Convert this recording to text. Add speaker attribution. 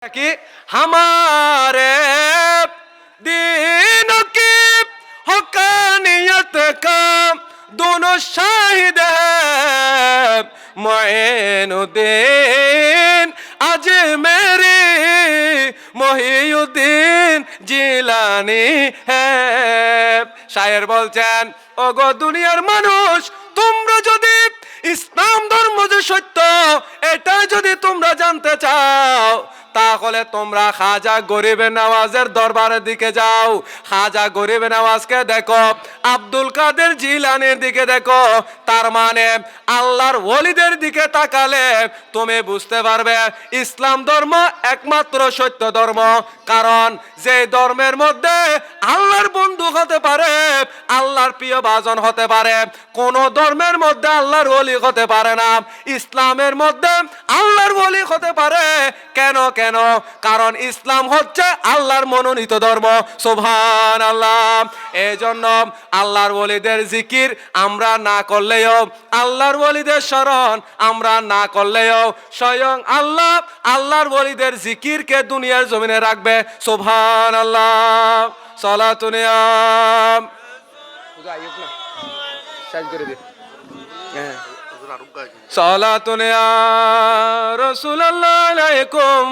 Speaker 1: कि हमारे दीन की हकानियत का दोनों शाहिद है मोइनुद्दीन अजमेरी মহিউদ্দিন জিলানি হ্যাঁ শায়ের বলছেন ওগো দুনিয়ার মানুষ তোমরা যদি ইসলাম ধর্ম যে সত্য এটা যদি তোমরা জানতে চাও তাহলে তোমরা খাজা গরিবে নওয়াজের দরবারের দিকে যাও। খাজা গরিবে নওয়াজকে দেখো, আব্দুল কাদের জিলানির দিকে দেখো। তার মানে আল্লাহর ওলিদের দিকে তাকালে তুমি বুঝতে পারবে ইসলাম ধর্ম একমাত্র সত্য ধর্ম। কারণ যে ধর্মের মধ্যে আল্লাহর বন্ধু হতে পারে, আল্লাহর প্রিয় ভাজন হতে পারে, কোন ধর্মের মধ্যে আল্লাহর ওলি হতে পারে না। ইসলামের মধ্যে আল্লাহর ওলি হতে পারে। কেন? কারণ ইসলাম হচ্ছে আল্লাহর মনোনীত ধর্ম। সুবহানাল্লাহ। এজন্য আল্লাহর ওলিদের জিকির আমরা না করলেও, আল্লাহর ওলিদের স্মরণ আমরা না করলেও স্বয়ং আল্লাহ আল্লাহর ওলিদের জিকিরকে দুনিয়ার জমিনে রাখবে। সুবহানাল্লাহ। সালাতুন ইয়া সালাতুন ইয়া রাসূলুল্লাহ আলাইকুম